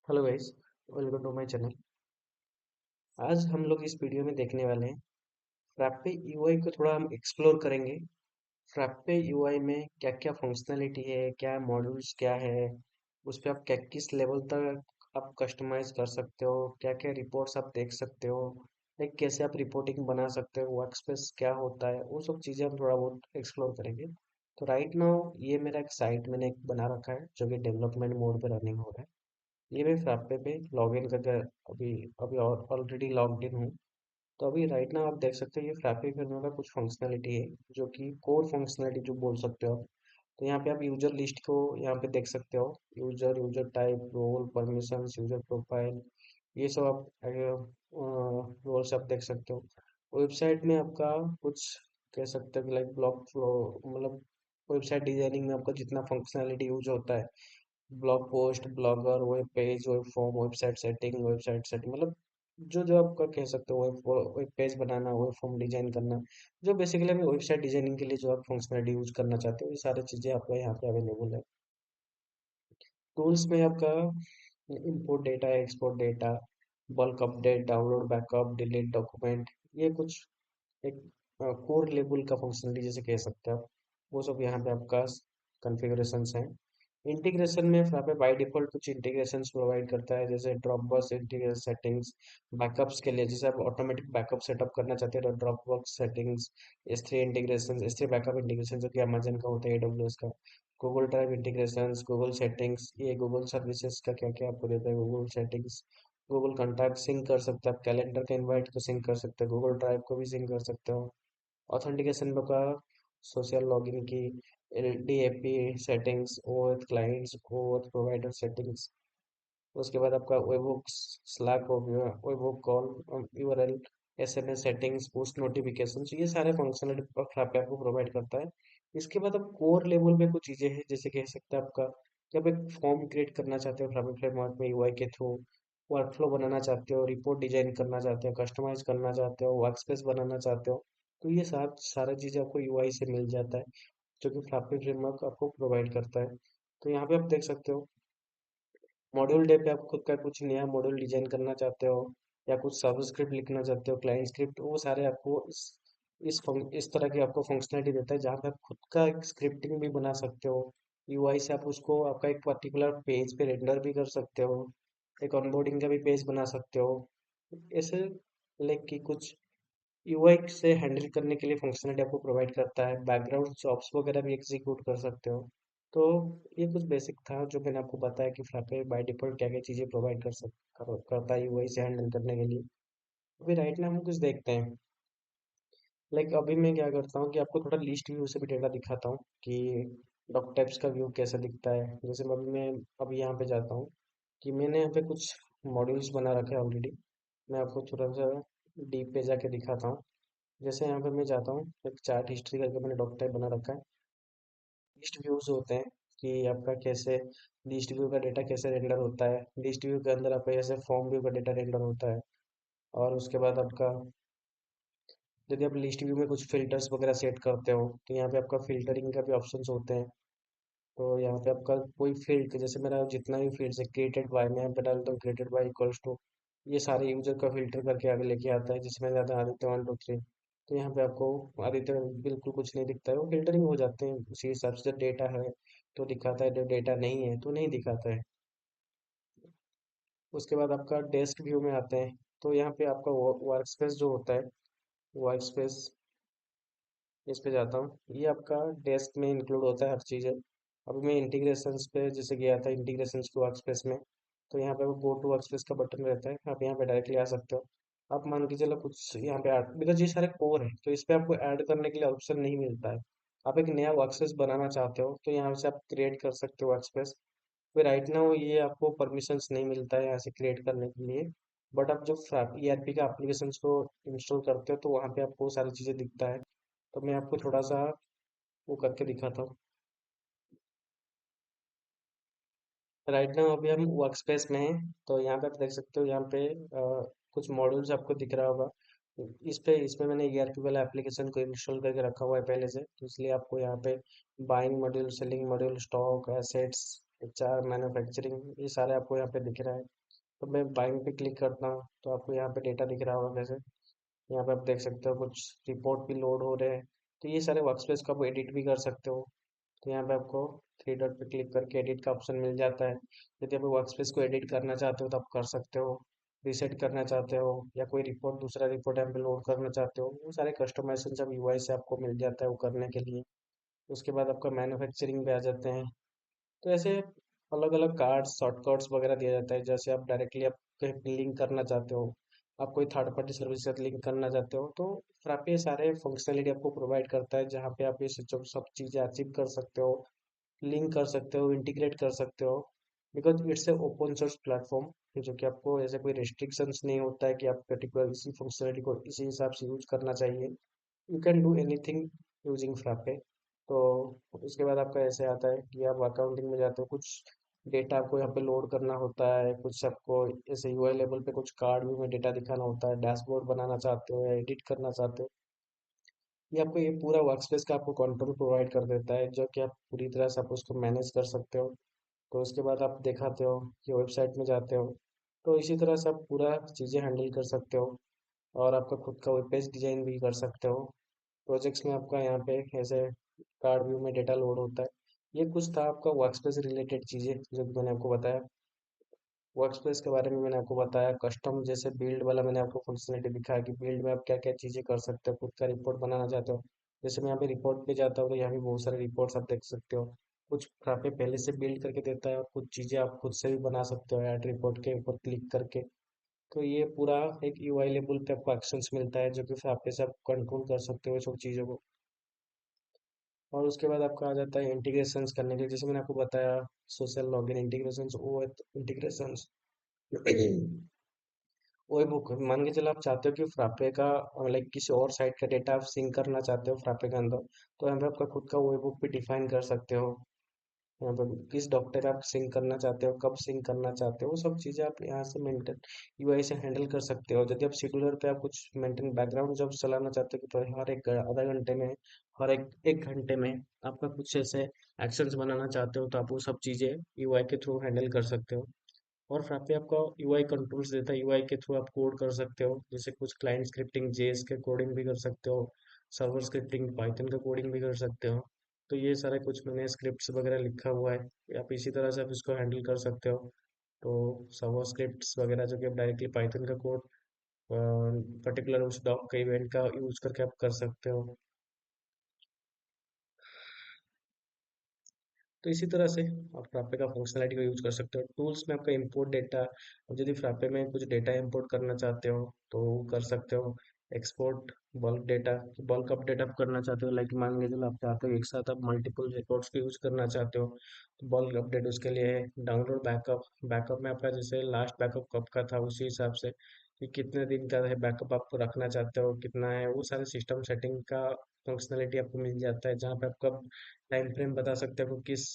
Hello guys, welcome to my channel. आज हम लोग इस वीडियो में देखने वाले हैं फ्रैपे यूआई को थोड़ा हम एक्सप्लोर करेंगे। फ्रैपे यूआई में क्या क्या फंक्शनैलिटी है, क्या मॉड्यूल्स क्या है, उस पे आप क्या किस लेवल तक आप कस्टमाइज कर सकते हो, क्या क्या रिपोर्ट्स आप देख सकते हो, लाइक कैसे आप रिपोर्टिंग बना सकते हो, वर्कस्पेस क्या होता है, वो सब चीज़ें हम थोड़ा बहुत एक्सप्लोर करेंगे। तो राइट नाउ ये मेरा एक साइट मैंने एक बना रखा है जो कि डेवलपमेंट मोड पे रनिंग हो रहा है। ये मैं फ्राप्पे पे लॉग इन करके अभी अभी और ऑलरेडी लॉग्ड इन हूँ। तो अभी राइट नाउ आप देख सकते हो ये फ्राप्पे फिल्म का कुछ फंक्शनैलिटी है जो कि कोर फंक्शनैलिटी जो बोल सकते हो आप। तो यहाँ पे आप यूजर लिस्ट को यहाँ पे देख सकते हो। User user type role permissions user profile, ये सब आप रोल्स आप देख सकते हो। वेबसाइट में आपका कुछ कह सकते हो कि लाइक ब्लॉक फ्लो, मतलब वेबसाइट डिजाइनिंग में आपका जितना फंक्शनैलिटी यूज होता है, blog post blogger web page web form website setting मतलब जो जो आपका कह सकते हो वेब पेज बनाना वेब फॉर्म डिजाइन करना, जो बेसिकली हमें वेबसाइट डिजाइनिंग के लिए जो आप फंक्शनलिटी यूज करना चाहते हो, ये सारी चीजें आपका यहाँ पे अवेलेबल है। टूल्स में आपका import data export data bulk update download backup delete document, ये कुछ एक कोर लेवल का फंक्शनलिटी जैसे कह सकते हो आप। वो सब यहाँ पे आपका कॉन्फ़िगरेशंस हैं। इंटीग्रेशन में फ्रापे बाय डिफॉल्ट कुछ इंटीग्रेशंस प्रोवाइड करता है, जैसे ड्रॉपबॉक्स इंटीग्रेशन सेटिंग्स बैकअप्स के लिए, जैसे आप ऑटोमेटिक बैकअप सेटअप करना चाहते हो तो dropbox settings, S3 integration, S3 backup integration जो कि अमेजन का होता है, AWS का, Google drive integrations, Google settings, ये गूगल सर्विसेज का क्या क्या आपको देता है, Google settings, Google contact sync कर सकते हो आप, कैलेंडर के इनवाइट को सिंक कर सकते हो, गूगल ड्राइव को भी सिंक कर सकते हो। ऑथेंटिकेशन का सोशल लॉगिन की LDAP settings, OAuth clients, OAuth provider settings, उसके बाद आपका वेबहुक स्लैक हो गया, webhook call, URL, SMS settings, post notification, ये सारे फंक्शनलिटी फ्लैपे आपको प्रोवाइड करता है। इसके बाद अब कोर लेवल में कुछ चीज़ें हैं, जैसे कह सकते हैं आपका कि आप एक फॉर्म क्रिएट करना चाहते हो फ्लैपे फ्रेमवर्क में यूआई के थ्रू, वर्कफ्लो बनाना चाहते हो, रिपोर्ट डिजाइन करना चाहते हो, कस्टमाइज करना चाहते हो, वर्कस्पेस बनाना चाहते हो, तो ये सारा चीज़ आपको यूआई से मिल जाता है जो कि फ्लैपे फ्रेमवर्क आपको प्रोवाइड करता है। तो यहाँ पे आप देख सकते हो मॉड्यूल डे पे आप खुद का कुछ नया मॉड्यूल डिजाइन करना चाहते हो या कुछ सब स्क्रिप्ट लिखना चाहते हो, क्लाइंट स्क्रिप्ट, वो सारे आपको इस तरह की आपको फंक्शनलिटी देता है जहाँ पे आप खुद का एक स्क्रिप्टिंग भी बना सकते हो। यूआई से आप उसको आपका एक पर्टिकुलर पेज पे रेंडर भी कर सकते हो, एक ऑनबोर्डिंग का भी पेज बना सकते हो। ऐसे लाइक कि कुछ यूआई से हैंडल करने के लिए फंक्शनलिटी आपको प्रोवाइड करता है, बैकग्राउंड जॉब्स वगैरह भी एग्जीक्यूट कर सकते हो। तो ये कुछ बेसिक था जो मैंने आपको बताया कि फ्लैपे बाय डिफॉल्ट क्या क्या चीज़ें प्रोवाइड करता है यूआई से हैंडल करने के लिए। अभी राइट ना हम कुछ देखते हैं। लाइक अभी मैं क्या करता हूँ कि आपको थोड़ा लिस्ट व्यू से भी डेटा दिखाता हूँ कि डॉक टाइप्स का व्यू कैसा दिखता है। जैसे मैं अभी यहाँ पे जाता हूँ कि मैंने यहाँ पे कुछ मॉड्यूल्स बना रखे हैं ऑलरेडी। मैं आपको थोड़ा सा डीप पे जाके दिखाता हूँ। जैसे यहाँ पे मैं जाता हूँ, एक चार्ट हिस्ट्री करके मैंने डॉक टाइप बना रखा है। लिस्ट व्यूज होते हैं कि आपका कैसे लिस्ट व्यू का डेटा कैसे रेंडर होता है, लिस्ट व्यू के अंदर आपका जैसे फॉर्म व्यू का डेटा रेंडर होता है। और उसके बाद आपका यदि आप लिस्ट व्यू में कुछ फिल्टर्स वगैरह सेट करते हो तो यहाँ पे आपका फिल्टरिंग का भी ऑप्शंस होते हैं। तो यहाँ पे आपका कोई फील्ड, जैसे मेरा जितना भी फील्ड है क्रिएटेड बाय, मैं यहाँ पे डालता हूँ क्रिएटेड बाय इक्वल्स टू, ये सारे यूजर का फिल्टर करके आगे लेके आता है। जिसमें जाता है आदित्य 1 2 3, तो यहाँ पे आपको आदित्य बिल्कुल कुछ नहीं दिखता है, वो फिल्टरिंग हो जाते हैं उसी हिसाब से। जब डेटा है तो दिखाता है, जब डेटा नहीं है तो नहीं दिखाता है। उसके बाद आपका डेस्क व्यू में आते हैं। तो यहाँ पे आपका वर्क स्पेस जो होता है, वर्क स्पेस, इस पे जाता हूँ, ये आपका डेस्क में इंक्लूड होता है हर चीज़ है। अभी मैं इंटीग्रेशंस पे जैसे गया था, इंटीग्रेशंस के वर्क स्पेस में, तो यहाँ पे गो टू वर्क स्पेस का बटन रहता है, आप यहाँ पे डायरेक्टली आ सकते हो। आप मान के चलो कुछ यहाँ पे ऐड, बिकॉज ये सारे कोर है तो इस पे आपको ऐड करने के लिए ऑप्शन नहीं मिलता है। आप एक नया वर्क स्पेस बनाना चाहते हो तो यहाँ से आप क्रिएट कर सकते हो वर्क स्पेस। फिर राइट नाउ ये आपको परमिशंस नहीं मिलता है यहाँ से क्रिएट करने के लिए। बट आप जब ERP का एप्लीकेशंस को इंस्टॉल करते हो तो वहाँ पे आपको सारी चीज़ें दिखता है। तो मैं आपको थोड़ा सा वो करके दिखाता हूँ। राइट नाउ अभी हम वर्क स्पेस में हैं, तो यहाँ पे आप देख सकते हो, यहाँ पे कुछ मॉड्यूल्स आपको दिख रहा होगा। इसमें मैंने ERP वाला एप्लीकेशन को इंस्टॉल करके रखा हुआ है पहले से, तो इसलिए आपको यहाँ पे buying module, selling module, stock, assets, HR, manufacturing, ये सारे आपको यहाँ पे दिख रहा है। तो मैं बाइंग पे क्लिक करता हूँ तो आपको यहाँ पे डेटा दिख रहा होगा वैसे। यहाँ पे आप देख सकते हो कुछ रिपोर्ट भी लोड हो रहे हैं। तो ये सारे वर्कस्पेस को आप एडिट भी कर सकते हो। तो यहाँ पे आपको थ्री डॉट पे क्लिक करके एडिट का ऑप्शन मिल जाता है। यदि आप वर्कस्पेस को एडिट करना चाहते हो तो आप कर सकते हो। रीसेट करना चाहते हो या कोई रिपोर्ट दूसरा रिपोर्ट यहाँ पे लोड करना चाहते हो, वो सारे कस्टमाइजेशन सब यूआई से आपको मिल जाता है वो करने के लिए। उसके बाद आपका मैन्युफैक्चरिंग पे आ जाते हैं। तो ऐसे अलग अलग कार्ड्स शॉर्टकट्स वगैरह दिया जाता है। जैसे आप डायरेक्टली आप कहीं पे लिंक करना चाहते हो, आप कोई थर्ड पार्टी सर्विस से लिंक करना चाहते हो, तो फिर आप ये सारे फंक्शनलिटी आपको प्रोवाइड करता है जहाँ पे आप ये सब चीज़ें अचीव कर सकते हो, लिंक कर सकते हो, इंटीग्रेट कर सकते हो। Because it's a open source platform जो कि आपको ऐसे कोई रिस्ट्रिक्शंस नहीं होता है कि आप पर्टिकुलर इसी फंक्शनलिटी को इसी हिसाब से यूज करना चाहिए। You can do anything using frappe. तो उसके बाद आपका ऐसे आता है कि आप अकाउंटिंग में जाते हो, कुछ डेटा आपको यहाँ पे लोड करना होता है, कुछ आपको ऐसे यूआई लेवल पे कुछ कार्ड व्यू में डेटा दिखाना होता है, डैशबोर्ड बनाना चाहते हो या एडिट करना चाहते हो। ये आपको ये पूरा वर्कस्पेस का आपको कंट्रोल प्रोवाइड कर देता है जो कि आप पूरी तरह से आप उसको मैनेज कर सकते हो। तो उसके बाद आप दिखाते हो कि वेबसाइट में जाते हो, तो इसी तरह से आप पूरा चीज़ें हैंडल कर सकते हो और आपका खुद का वेब पेज डिजाइन भी कर सकते हो। प्रोजेक्ट्स में आपका यहाँ पे ऐसे कार्ड व्यू में डेटा लोड होता है। ये कुछ था आपका वर्कस्पेस रिलेटेड चीज़ें जो कि मैंने आपको बताया। वर्कस्पेस के बारे में मैंने आपको बताया। कस्टम जैसे बिल्ड वाला मैंने आपको फंक्शनलिटी दिखाया कि बिल्ड में आप क्या क्या चीज़ें कर सकते हो, खुद का रिपोर्ट बनाना चाहते हो। जैसे मैं यहाँ पे रिपोर्ट पे जाता हूँ तो यहाँ पे बहुत सारे रिपोर्ट्स आप देख सकते हो। कुछ यहाँ पे पहले से बिल्ड करके देता है और कुछ चीज़ें आप खुद से भी बना सकते हो ऐड रिपोर्ट के ऊपर क्लिक करके। तो ये पूरा एक यूआई लेवल पे आपको एक्शंस मिलता है जो कि फिर आप पे से आप कंट्रोल कर सकते हो ये सब चीज़ों को। और उसके बाद आपका आ जाता है इंटीग्रेशंस करने के लिए। जैसे मैंने आपको बताया सोशल लॉगिन इंटीग्रेशंस, वो इंटीग्रेशंस वही बुक मान के चलो आप चाहते हो कि फ्रापे का लाइक किसी और साइट का डेटा आप सिंक करना चाहते हो फ्रापे के अंदर, तो यहाँ पे आपका खुद का वेब बुक भी डिफाइन कर सकते हो। यहाँ पे किस डॉक्टर आप सिंक करना चाहते हो, कब सिंक करना चाहते हो, वो सब चीज़ें आप यहाँ से मेंटेन यूआई से हैंडल कर सकते हो। यदि आप शेड्यूलर पे आप कुछ मेंटेन बैकग्राउंड जब चलाना चाहते हो कि तो हर एक आधा घंटे में, हर एक एक घंटे में आपका कुछ ऐसे एक्शंस बनाना चाहते हो, तो आप वो सब चीज़ें यूआई के थ्रू हैंडल कर सकते हो। और फ्रापे आपको यूआई कंट्रोल्स देता है, यूआई के थ्रू आप कोड कर सकते हो। जैसे कुछ क्लाइंट स्क्रिप्टिंग जेएस के कोडिंग भी कर सकते हो, सर्वर स्क्रिप्टिंग पाइथन का कोडिंग भी कर सकते हो। तो ये सारे कुछ मैंने स्क्रिप्ट्स वगैरह लिखा हुआ है, आप इसी तरह से आप इसको हैंडल कर सकते हो। तो सर्वर स्क्रिप्ट्स वगैरह जो कि आप डायरेक्टली पाइथन का कोड पर्टिकुलर उस डॉग के इवेंट का यूज करके आप कर सकते हो। तो इसी तरह से आप फ्रापे का फंक्शनलिटी को यूज कर सकते हो। टूल्स में आपका इंपोर्ट डेटा, अब यदि फ्रापे में कुछ डेटा इंपोर्ट करना चाहते हो तो वो कर सकते हो। Export bulk data, bulk update आप करना चाहते हो, लाइक मान के चलो आप चाहते हो एक साथ आप मल्टीपल रिकॉर्ड्स को यूज करना चाहते हो, तो बल्क अपडेट उसके लिए है। डाउनलोड बैकअप, बैकअप में आपका जैसे लास्ट बैकअप कब का था उसी हिसाब से कि कितने दिन का है बैकअप आपको रखना चाहते हो, कितना है, वो सारे सिस्टम सेटिंग का फंक्शनलिटी आपको मिल जाता है जहाँ पे आप कब टाइम फ्रेम बता सकते हो कि किस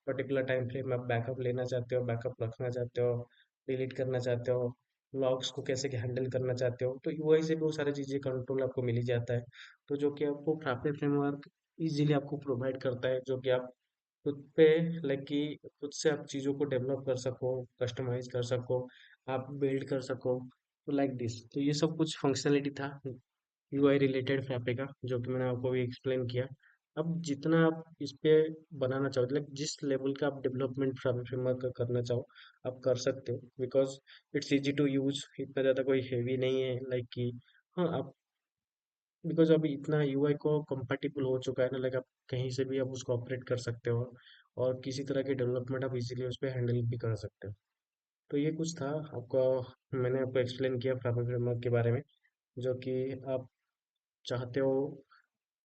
पर्टिकुलर टाइम फ्रेम में आप बैकअप लेना चाहते हो, बैकअप रखना चाहते हो, डिलीट करना चाहते हो, लॉग्स को कैसे हैंडल करना चाहते हो। तो यूआई से भी वो सारी चीज़ें कंट्रोल आपको मिल ही जाता है। तो जो कि आपको फ्रापे फ्रेमवर्क इजीली आपको प्रोवाइड करता है, जो कि आप खुद पे लाइक कि खुद से आप चीज़ों को डेवलप कर सको, कस्टमाइज कर सको, आप बिल्ड कर सको। तो लाइक दिस, तो ये सब कुछ फंक्शनलिटी था यूआई रिलेटेड फ्रापे का जो कि मैंने आपको भी एक्सप्लेन किया। अब जितना आप इस पे बनाना चाहो, मतलब जिस लेवल का आप डेवलपमेंट फ्रापे फ्रेमवर्क का करना चाहो आप कर सकते हो, because it's easy to use, इतना ज़्यादा कोई हेवी नहीं है लाइक कि हाँ आप, बिकॉज अभी इतना यूआई को कंपेटिबल हो चुका है ना, लाइक आप कहीं से भी आप उसको ऑपरेट कर सकते हो और किसी तरह की डेवलपमेंट आप इजीली उस पर हैंडल भी कर सकते हो। तो ये कुछ था आपका, मैंने आपको एक्सप्लेन किया फ्रापे फ्रेमवर्क के बारे में, जो कि आप चाहते हो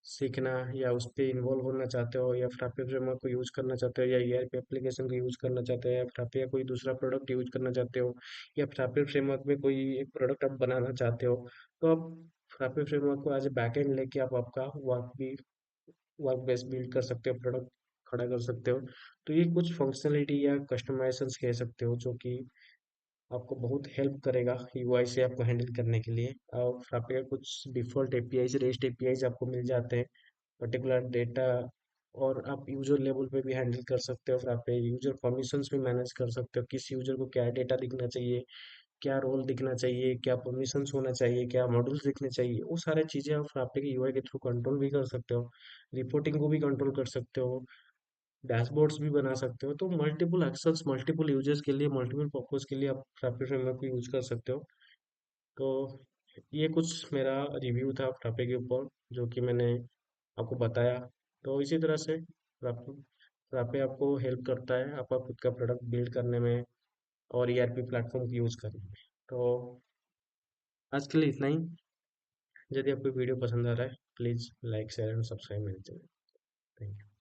सीखना या उस पे इन्वॉल्व होना चाहते हो, या फ्रापे फ्रेमवर्क को यूज करना चाहते हो, या ईआरपी एप्लीकेशन को यूज करना चाहते हो, या फ्रापे या कोई दूसरा प्रोडक्ट यूज करना चाहते हो, या फ्रापे फ्रेमवर्क में कोई एक प्रोडक्ट आप बनाना चाहते हो, तो आप फ्रापे फ्रेमवर्क को एज ए बैकएंड लेके आप आपका वर्क भी, वर्क बेस बिल्ड कर सकते हो, प्रोडक्ट खड़ा कर सकते हो। तो ये कुछ फंक्शनलिटी या कस्टमाइजेशंस कह सकते हो जो कि आपको बहुत हेल्प करेगा यूआई से आपको हैंडल करने के लिए। और फ्रापे का कुछ डिफ़ॉल्ट एपीआईज, रेस्ट एपीआईज आपको मिल जाते हैं पर्टिकुलर डेटा और आप यूजर लेवल पे भी हैंडल कर सकते हो फ्राप्पे, यूजर परमिशंस भी मैनेज कर सकते हो, किस यूजर को क्या डेटा दिखना चाहिए, क्या रोल दिखना चाहिए, क्या परमिशंस होना चाहिए, क्या मॉड्यूल्स दिखने चाहिए, वो सारे चीज़ें आप फ्राप्पे के यूआई के थ्रू कंट्रोल भी कर सकते हो, रिपोर्टिंग को भी कंट्रोल कर सकते हो, डैशबोर्ड्स भी बना सकते हो। तो मल्टीपल एक्सेस, मल्टीपल यूजर्स के लिए, मल्टीपल पर्पज के लिए आप फ्राप्पे फ्रेमवर्क को यूज कर सकते हो। तो ये कुछ मेरा रिव्यू था फ्राप्पे के ऊपर, जो कि मैंने आपको बताया। तो इसी तरह से फ्राप्पे फ्राप्पे आपको हेल्प करता है आपका खुद का प्रोडक्ट बिल्ड करने में और ईआरपी प्लेटफॉर्म की यूज़ करने में। तो आज के लिए इतना ही। यदि आपको वीडियो पसंद आ रहा है, please like share and subscribe मेरे चैनल। Thank you.